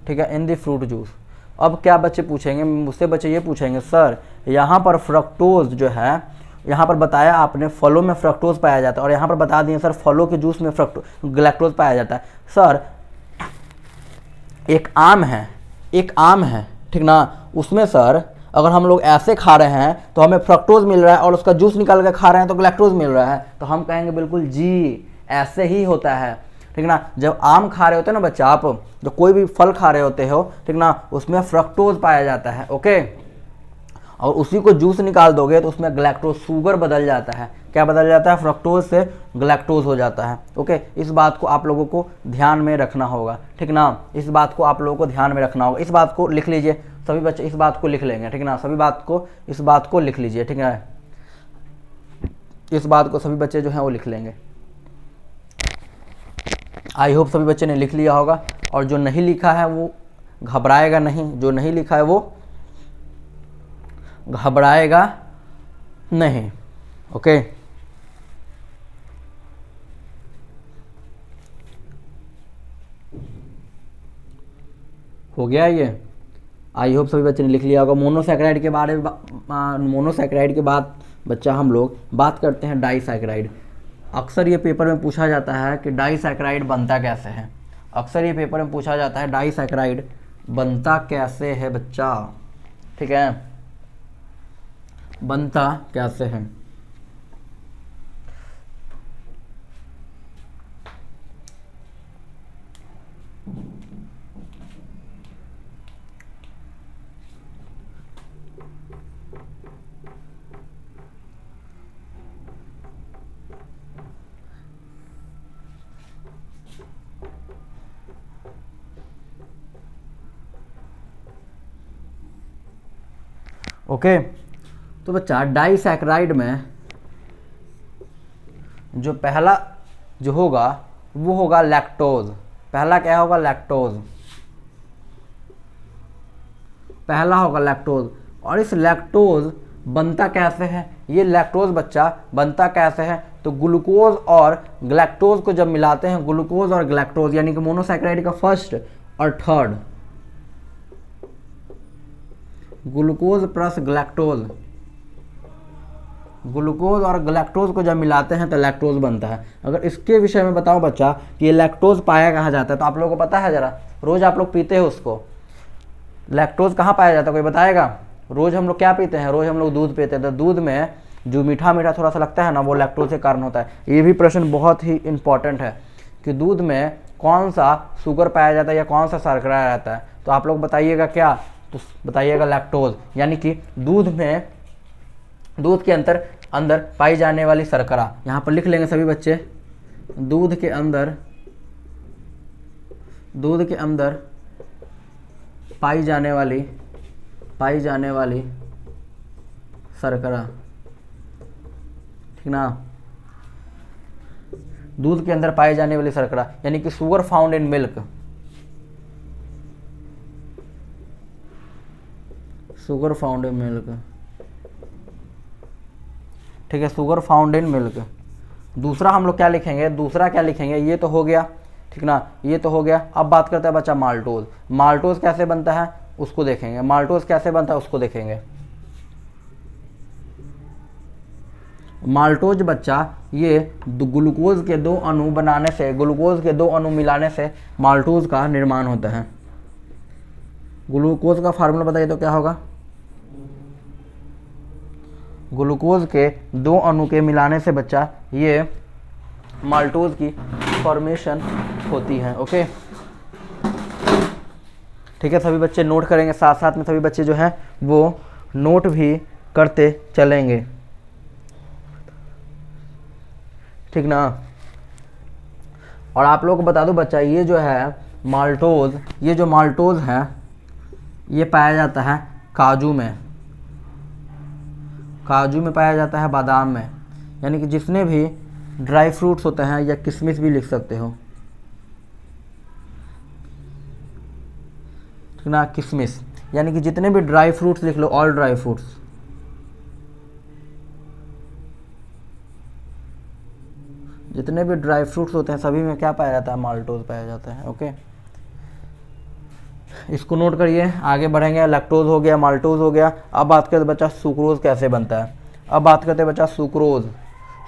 ठीक है, इन दी फ्रूट जूस। अब क्या बच्चे पूछेंगे मुझसे, बच्चे ये पूछेंगे सर यहाँ पर फ्रक्टोज जो है, यहाँ पर बताया आपने फलों में फ्रक्टोज पाया जाता है, और यहाँ पर बता दिए सर फलों के जूस में ग्लैक्टोज पाया जाता है। सर एक आम है, ठीक ना, उसमें सर अगर हम लोग ऐसे खा रहे हैं तो हमें फ्रक्टोज मिल रहा है, और उसका जूस निकाल के खा रहे हैं तो ग्लैक्टोज मिल रहा है, तो हम कहेंगे बिल्कुल जी ऐसे ही होता है, ठीक ना। जब आम खा रहे होते हैं ना बच्चा, आप जो कोई भी फल खा रहे होते हो, ठीक ना, उसमें फ्रक्टोज पाया जाता है, ओके, और उसी को जूस निकाल दोगे तो उसमें ग्लैक्टोज शुगर बदल जाता है, क्या बदल जाता है, फ्रक्टोज से ग्लैक्टोज हो जाता है, ओके। इस बात को आप लोगों को ध्यान में रखना होगा, ठीक ना, इस बात को आप लोगों को ध्यान में रखना होगा, इस बात को लिख लीजिए, सभी बच्चे इस बात को लिख लेंगे, ठीक ना, इस बात को लिख लीजिए, ठीक है, इस बात को सभी बच्चे जो हैं वो लिख लेंगे। आई होप सभी बच्चे ने लिख लिया होगा, और जो नहीं लिखा है वो घबराएगा नहीं, जो नहीं लिखा है वो घबराएगा नहीं, ओके। हो गया ये, आई होप सभी बच्चे ने लिख लिया होगा। मोनोसैकेराइड के बारे में, मोनोसैकेराइड के बाद बच्चा हम लोग बात करते हैं डाइसैकेराइड। अक्सर ये पेपर में पूछा जाता है कि डाइसैकेराइड बनता कैसे है, अक्सर ये पेपर में पूछा जाता है डाइसैकेराइड बनता कैसे है बच्चा, ठीक है, बनता कैसे है। ओके तो बच्चा डाइसैकेराइड में जो पहला जो होगा वो होगा लैक्टोज। पहला क्या होगा? लैक्टोज। पहला होगा लैक्टोज। और इस लैक्टोज बनता कैसे है? ये लैक्टोज बच्चा बनता कैसे है? तो ग्लूकोज और ग्लैक्टोज को जब मिलाते हैं, ग्लूकोज और ग्लैक्टोज यानी कि मोनोसैकेराइड का फर्स्ट और third, glucose plus galactose, glucose और ग्लैक्टोज को जब मिलाते हैं तो लैक्टोज बनता है। अगर इसके विषय में बताओ बच्चा कि ये लैक्टोज पाया कहाँ जाता है, तो आप लोगों को पता है? जरा रोज आप लोग पीते हो उसको, लैक्टोज कहाँ पाया जाता है, कोई बताएगा? रोज हम लोग क्या पीते हैं? रोज हम लोग दूध पीते हैं, तो दूध में जो मीठा मीठा थोड़ा सा लगता है ना, वो लैक्टोज के कारण होता है। ये भी प्रश्न बहुत ही इंपॉर्टेंट है कि दूध में कौन सा शुगर पाया जाता है या कौन सा शर्करा रहता है, तो आप लोग बताइएगा क्या? तो बताइएगा लैक्टोज, यानी कि दूध में, दूध के अंदर पाई जाने वाली शर्करा। यहाँ पर लिख लेंगे सभी बच्चे, दूध के अंदर पाई जाने वाली शर्करा, ठीक ना? दूध के अंदर पाई जाने वाली शर्करा यानी कि sugar found in milk, sugar found in milk, ठीक है, शुगर फाउंड इन मिल्क। दूसरा हम लोग क्या लिखेंगे? दूसरा क्या लिखेंगे? ये तो हो गया, ठीक ना, ये तो हो गया। अब बात करते हैं बच्चा माल्टोज। माल्टोज कैसे बनता है उसको देखेंगे, माल्टोज कैसे बनता है उसको देखेंगे। माल्टोज बच्चा ये ग्लूकोज के दो अणु बनाने से, ग्लूकोज के दो अणु मिलाने से माल्टोज का निर्माण होता है। ग्लूकोज का फार्मूला बताइए तो क्या होगा? ग्लूकोज के दो अणु के मिलाने से बच्चा ये माल्टोज की फॉर्मेशन होती है। ओके, ठीक है, सभी बच्चे नोट करेंगे, साथ साथ में सभी बच्चे जो हैं वो नोट भी करते चलेंगे, ठीक ना। और आप लोगों को बता दो बच्चा, ये जो है माल्टोज, ये जो माल्टोज है ये पाया जाता है काजू में, काजू में पाया जाता है, बादाम में, यानी कि जितने भी ड्राई फ्रूट्स होते हैं, या किशमिश भी लिख सकते हो, ठीक ना, किशमिश, यानी कि जितने भी ड्राई फ्रूट्स लिख लो, ऑल ड्राई फ्रूट्स, जितने भी ड्राई फ्रूट्स होते हैं सभी में क्या पाया जाता है? माल्टोज पाया जाता है। ओके, इसको नोट करिए, आगे बढ़ेंगे। लैक्टोज हो गया, माल्टोज हो गया। अब बात करते बच्चा सुक्रोज कैसे बनता है। अब बात करते हैं बच्चा सुक्रोज।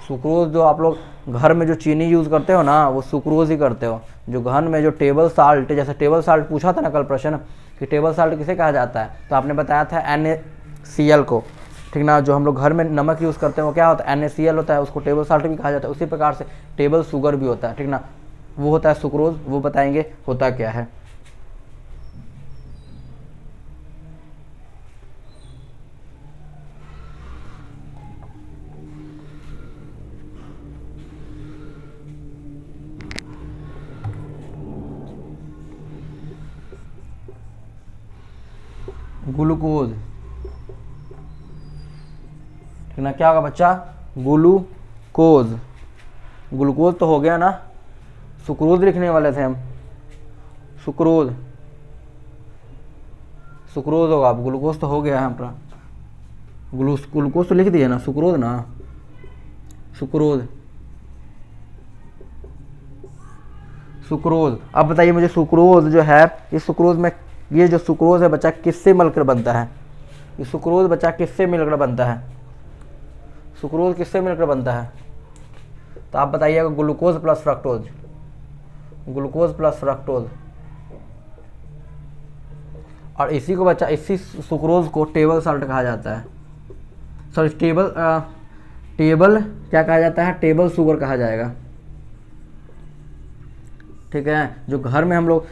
सुक्रोज जो आप लोग घर में जो चीनी यूज़ करते हो ना, वो सुक्रोज ही करते हो। जो घर में जो टेबल साल्ट, जैसे टेबल साल्ट पूछा था ना कल प्रश्न कि टेबल साल्ट किसे कहा जाता है, तो आपने बताया था NaCl को, ठीक ना। जो हम लोग घर में नमक यूज़ करते हैं वो क्या होता है? NaCl होता है, उसको टेबल साल्ट भी कहा जाता है। उसी प्रकार से टेबल शुगर भी होता है, ठीक ना, वो होता है सुक्रोज। वो बताएंगे होता क्या है। ग्लूकोज, ठीक ना, क्या होगा बच्चा? ग्लूकोज। ग्लूकोज तो हो गया ना, सुक्रोज लिखने वाले थे हम, सुक्रोज, सुक्रोज होगा। अब ग्लूकोज तो हो गया है हमारा, ग्लूकोज तो लिख दिया ना, सुक्रोज ना, सुक्रोज, सुक्रोज। अब बताइए मुझे, सुक्रोज जो है, इस सुक्रोज में, ये जो सुक्रोज है बच्चा किससे मिलकर बनता है? ये सुक्रोज बच्चा किससे मिलकर बनता है? सुक्रोज किससे मिलकर बनता है? तो आप बताइएगा glucose plus fructose, glucose plus fructose. और इसी को बच्चा, इसी सुक्रोज को टेबल साल्ट कहा जाता है, सॉरी टेबल क्या कहा जाता है? टेबल शुगर कहा जाएगा, ठीक है। जो घर में हम लोग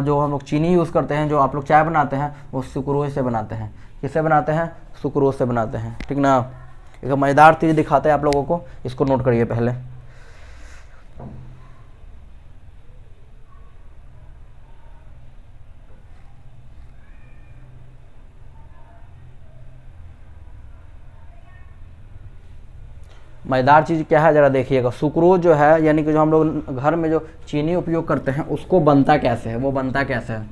जो हम लोग चीनी यूज़ करते हैं, जो आप लोग चाय बनाते हैं, वो सुक्रोज से बनाते हैं। किससे बनाते हैं? सुक्रोज से बनाते हैं, ठीक ना। एक मज़ेदार चीज़ दिखाते हैं आप लोगों को, इसको नोट करिए पहले। मज़ेदार चीज़ क्या है ज़रा देखिएगा। सुक्रोज जो है यानी कि जो हम लोग घर में जो चीनी उपयोग करते हैं उसको बनता कैसे है, वो बनता कैसे है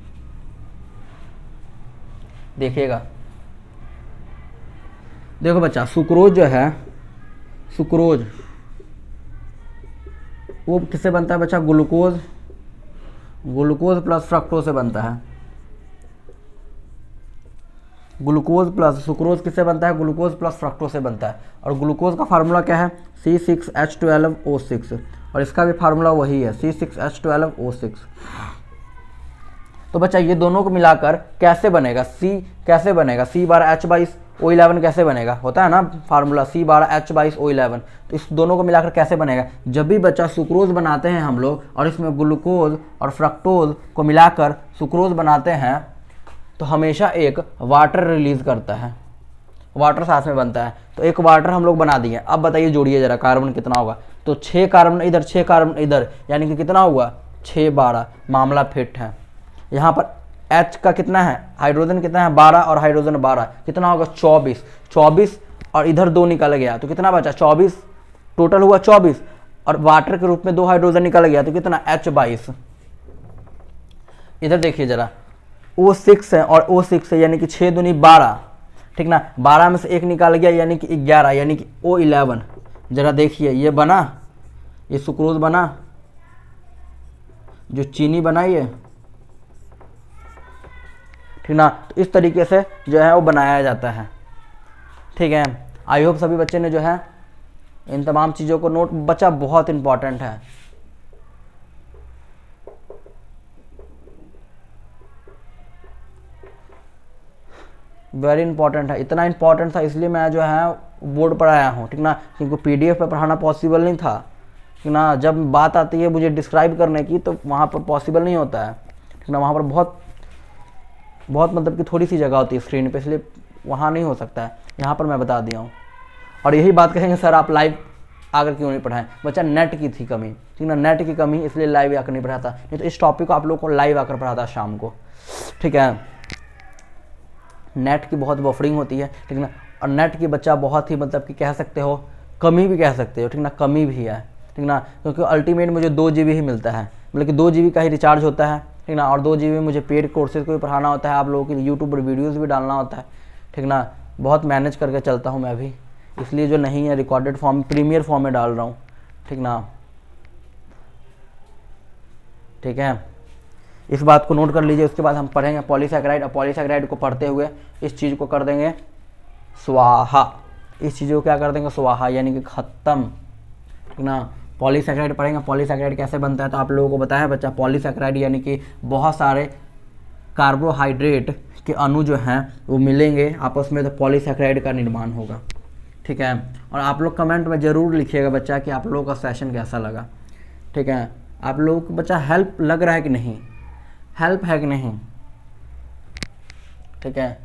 देखिएगा। देखो बच्चा, सुक्रोज जो है, सुक्रोज वो किससे बनता है बच्चा? ग्लूकोज, ग्लूकोज प्लस फ्रक्टोज से बनता है। ग्लूकोज प्लस सुक्रोज किससे बनता है? ग्लूकोज प्लस फ्रक्टोज से बनता है। और ग्लूकोज का फार्मूला क्या है? C6H12O6, और इसका भी फार्मूला वही है, C6H12O6। तो बच्चा ये दोनों को मिलाकर कैसे बनेगा? कैसे बनेगा? C12H22O11 कैसे बनेगा? होता है ना फार्मूला C12H22O11। तो इस दोनों को मिलाकर कैसे बनेगा? जब भी बच्चा सुक्रोज बनाते हैं हम लोग और इसमें ग्लूकोज और फ्रक्टोज को मिलाकर सुक्रोज बनाते हैं तो हमेशा एक वाटर रिलीज करता है, वाटर साथ में बनता है। तो एक वाटर हम लोग बना दिए। अब बताइए जोड़िए जरा, कार्बन कितना होगा? तो 6 कार्बन इधर, 6 कार्बन इधर, यानी कि कितना हुआ? 6 12, मामला फिट है। यहाँ पर H का कितना है? हाइड्रोजन कितना है? 12 और हाइड्रोजन 12, कितना होगा? 24। 24 और इधर 2 निकल गया तो कितना बचा? 24, टोटल हुआ 24। और वाटर के रूप में 2 हाइड्रोजन निकल गया तो कितना? H22। इधर देखिए जरा, O6 है और O6 है, यानी कि 6 दूनी 12, ठीक ना। 12 में से 1 निकाल गया यानी कि 11, यानी कि O11। जरा देखिए ये बना, ये सुक्रोज बना, जो चीनी बनाई है, ठीक ना। तो इस तरीके से जो है वो बनाया जाता है, ठीक है। आई होप सभी बच्चे ने जो है इन तमाम चीज़ों को नोट, बच्चा बहुत इंपॉर्टेंट है। वेरी इंपॉर्टेंट है, इतना इंपॉर्टेंट था इसलिए मैं जो है बोर्ड पर आया हूँ, ठीक ना, क्योंकि PDF पे पढ़ाना पॉसिबल नहीं था, ठीक ना। जब बात आती है मुझे डिस्क्राइब करने की तो वहाँ पर पॉसिबल नहीं होता है, ठीक ना। वहाँ पर बहुत मतलब कि थोड़ी सी जगह होती है स्क्रीन पे, इसलिए वहाँ नहीं हो सकता है। यहाँ पर मैं बता दिया हूँ। और यही बात कहेंगे सर आप लाइव आकर क्यों नहीं पढ़ाएं? बच्चा नेट की थी कमी, ठीक ना, नेट की कमी, इसलिए लाइव आकर नहीं पढ़ाता। नहीं तो इस टॉपिक को आप लोग को लाइव आकर पढ़ाता शाम को, ठीक है। नेट की बहुत बफरिंग होती है, ठीक ना। और नेट की बच्चा बहुत ही मतलब कि कह सकते हो कमी भी कह सकते हो, ठीक ना, कमी भी है, ठीक ना। क्योंकि अल्टीमेट मुझे 2 GB ही मिलता है, मतलब कि 2 GB का ही रिचार्ज होता है, ठीक ना। और 2 GB मुझे पेड कोर्सेज को भी पढ़ाना होता है, आप लोगों के यूट्यूब पर वीडियोज़ भी डालना होता है, ठीक ना। बहुत मैनेज करके चलता हूँ मैं भी, इसलिए जो नहीं है रिकॉर्डेड फॉर्म, प्रीमियर फॉर्म में डाल रहा हूँ, ठीक ना, ठीक है। इस बात को नोट कर लीजिए। उसके बाद हम पढ़ेंगे पॉलीसैकेराइड, और पॉलीसैकेराइड को पढ़ते हुए इस चीज़ को कर देंगे स्वाहा, इस चीज़ को क्या कर देंगे? स्वाहा, यानी कि ख़त्म, ठीक ना। पॉलीसैकेराइड पढ़ेंगे, पॉलीसैकेराइड कैसे बनता है तो आप लोगों को बताया बच्चा। पॉलीसैकेराइड यानी कि बहुत सारे कार्बोहाइड्रेट के अणु जो हैं वो मिलेंगे आपस में तो पॉलीसैकेराइड का निर्माण होगा, ठीक है। और आप लोग कमेंट में ज़रूर लिखिएगा बच्चा कि आप लोगों का सेशन कैसा लगा, ठीक है। आप लोगों को बच्चा हेल्प लग रहा है कि नहीं, हेल्प है कि नहीं, ठीक है,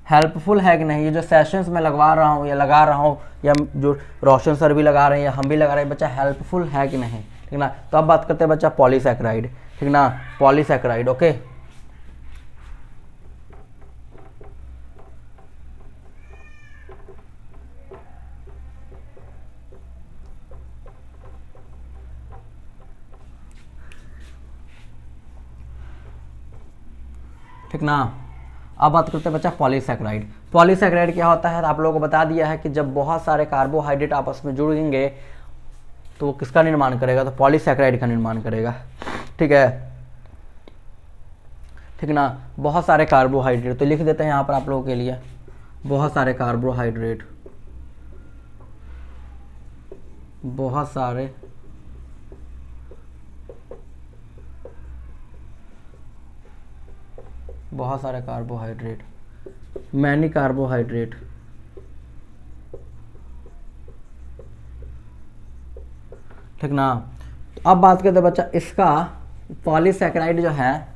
हेल्पफुल है कि नहीं। ये जो सेशंस मैं लगवा रहा हूँ या लगा रहा हूँ, या जो रोशन सर भी लगा रहे हैं या हम भी लगा रहे हैं, बच्चा हेल्पफुल है कि नहीं, ठीक ना। तो अब बात करते हैं बच्चा पॉलीसैकेराइड, ठीक ना, पॉलीसैकेराइड, ओके। ठीक ना। अब बात करते हैं बच्चा पॉलीसैकेराइड। पॉलीसैकेराइड क्या होता है तो आप लोगों को बता दिया है कि जब बहुत सारे कार्बोहाइड्रेट आपस में जुड़ेंगे तो वो किसका निर्माण करेगा? तो पॉलीसैकेराइड का निर्माण करेगा, ठीक है, ठीक ना। बहुत सारे कार्बोहाइड्रेट तो लिख देते हैं यहाँ पर आप लोगों के लिए, बहुत सारे कार्बोहाइड्रेट, बहुत सारे कार्बोहाइड्रेट, मैनी कार्बोहाइड्रेट, ठीक ना। तो अब बात करते हैं बच्चा इसका पॉलीसैकेराइड जो है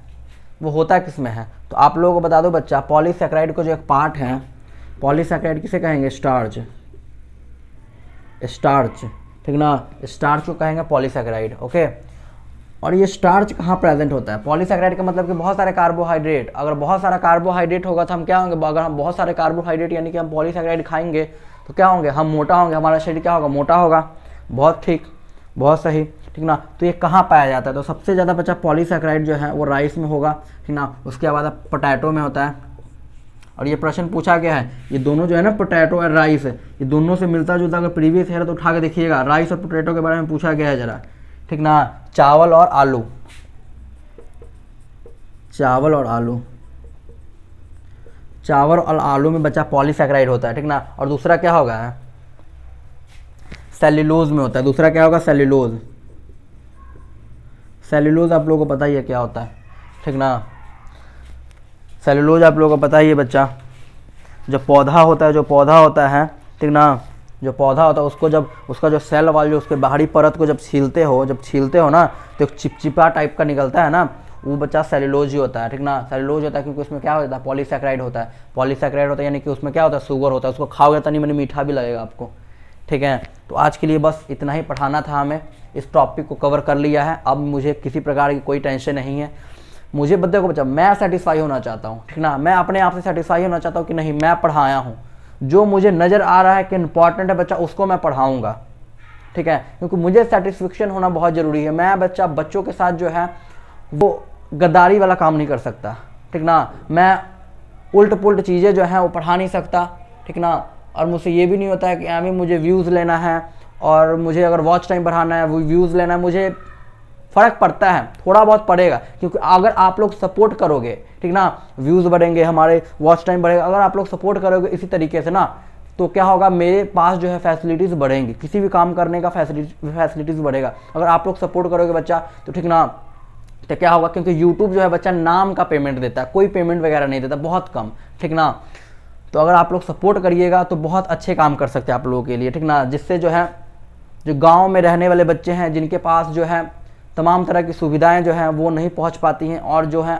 वो होता किस में है तो आप लोगों को बता दो बच्चा। पॉलीसैकेराइड को जो एक पार्ट है, पॉलीसैकेराइड किसे कहेंगे? स्टार्च, स्टार्च, ठीक ना, स्टार्च को कहेंगे पॉलीसैकेराइड, ओके। और ये स्टार्च कहाँ प्रेजेंट होता है? पॉलीसैकेराइड का मतलब कि बहुत सारे कार्बोहाइड्रेट, अगर बहुत सारा कार्बोहाइड्रेट होगा तो हम क्या होंगे? अगर हम बहुत सारे कार्बोहाइड्रेट यानी कि हम पॉलीसैकेराइड खाएंगे तो क्या होंगे, हम मोटा होंगे, हमारा शरीर क्या होगा, मोटा होगा। बहुत ठीक, बहुत सही, ठीक ना। तो ये कहाँ पाया जाता है, तो सबसे ज़्यादा बच्चा पॉलीसैकेराइड जो है वो राइस में होगा, ठीक ना। उसके बाद पोटैटो में होता है। और ये प्रश्न पूछा गया है, ये दोनों जो है ना, पोटैटो और राइस, ये दोनों से मिलता जुलता अगर प्रीवियस ईयर तो उठा के देखिएगा, राइस और पोटैटो के बारे में पूछा गया है जरा, ठीक ना। चावल और आलू, चावल और आलू, चावल और आलू में बच्चा पॉलीसैकेराइड होता है, ठीक ना। और दूसरा क्या होगा, सेल्यूलोज में होता है। दूसरा क्या होगा, सेल्यूलोज। सेल्यूलोज आप लोगों को पता ही है क्या होता है, ठीक ना। सेल्यूलोज आप लोगों को पता ही है बच्चा, जो पौधा होता है, जो पौधा होता है, ठीक ना, जो पौधा होता है उसको जब उसका जो सेल वाल जो उसके बाहरी परत को जब छीलते हो ना, तो एक चिपचिपा टाइप का निकलता है ना, वो बच्चा सेल्यूलोज ही होता है, ठीक ना। सेल्यूलोज होता है क्योंकि उसमें क्या होता है, पॉलीसैकेराइड होता है। पॉलीसैकेराइड होता है यानी कि उसमें क्या होता है, शुगर होता है। उसको खाओगे तनी मनी मीठा भी लगेगा आपको, ठीक है। तो आज के लिए बस इतना ही पढ़ाना था हमें, इस टॉपिक को कवर कर लिया है। अब मुझे किसी प्रकार की कोई टेंशन नहीं है। मुझे बच्चे को बच्चा मैं सेटिस्फाई होना चाहता हूँ, ठीक ना। मैं अपने आप से सेटिस्फाई होना चाहता हूँ कि नहीं, मैं पढ़ाया हूँ, जो मुझे नज़र आ रहा है कि इंपॉर्टेंट है बच्चा, उसको मैं पढ़ाऊँगा, ठीक है। क्योंकि मुझे सेटिस्फेक्शन होना बहुत ज़रूरी है। मैं बच्चों के साथ जो है वो गद्दारी वाला काम नहीं कर सकता, ठीक ना। मैं उल्ट पुल्ट चीज़ें जो हैं वो पढ़ा नहीं सकता, ठीक ना। और मुझसे ये भी नहीं होता है कि हमें मुझे व्यूज़ लेना है और मुझे अगर वॉच टाइम बढ़ाना है, वो व्यूज़ लेना है। मुझे फ़र्क पड़ता है, थोड़ा बहुत पड़ेगा, क्योंकि अगर आप लोग सपोर्ट करोगे, ठीक ना, व्यूज़ बढ़ेंगे, हमारे वॉच टाइम बढ़ेगा। अगर आप लोग सपोर्ट करोगे इसी तरीके से ना, तो क्या होगा, मेरे पास जो है फैसिलिटीज़ बढ़ेंगी, किसी भी काम करने का फैसिलिटीज़ बढ़ेगा अगर आप लोग सपोर्ट करोगे बच्चा, तो ठीक ना। तो क्या होगा, क्योंकि यूट्यूब जो है बच्चा नाम का पेमेंट देता है, कोई पेमेंट वगैरह नहीं देता, बहुत कम, ठीक ना। तो अगर आप लोग सपोर्ट करिएगा तो बहुत अच्छे काम कर सकते हैं आप लोगों के लिए, ठीक ना। जिससे जो है, जो गांव में रहने वाले बच्चे हैं, जिनके पास जो है तमाम तरह की सुविधाएं जो हैं वो नहीं पहुंच पाती हैं, और जो है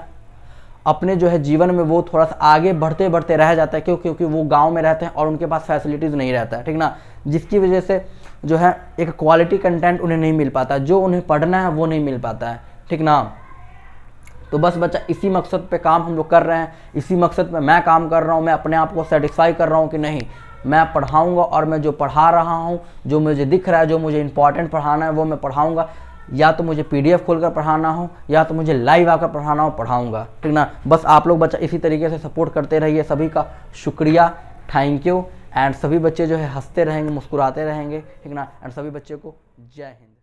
अपने जो है जीवन में वो थोड़ा सा आगे बढ़ते बढ़ते रह जाता है, क्योंकि वो गांव में रहते हैं और उनके पास फैसिलिटीज़ नहीं रहता है, ठीक ना। जिसकी वजह से जो है एक क्वालिटी कंटेंट उन्हें नहीं मिल पाता, जो उन्हें पढ़ना है वो नहीं मिल पाता है, ठीक ना। तो बस बच्चा इसी मकसद पे काम हम लोग कर रहे हैं, इसी मकसद पे मैं काम कर रहा हूँ। मैं अपने आप को सेटिस्फाई कर रहा हूँ कि नहीं, मैं पढ़ाऊँगा, और मैं जो पढ़ा रहा हूँ, जो मुझे दिख रहा है, जो मुझे इंपॉर्टेंट पढ़ाना है वो मैं पढ़ाऊँगा। या तो मुझे PDF खोलकर पढ़ाना हो, या तो मुझे लाइव आकर पढ़ाना हो, पढ़ाऊँगा, ठीक ना। बस आप लोग बच्चा इसी तरीके से सपोर्ट करते रहिए। सभी का शुक्रिया, थैंक यू। एंड सभी बच्चे जो है हंसते रहेंगे, मुस्कुराते रहेंगे, ठीक ना। एंड सभी बच्चे को जय हिंद।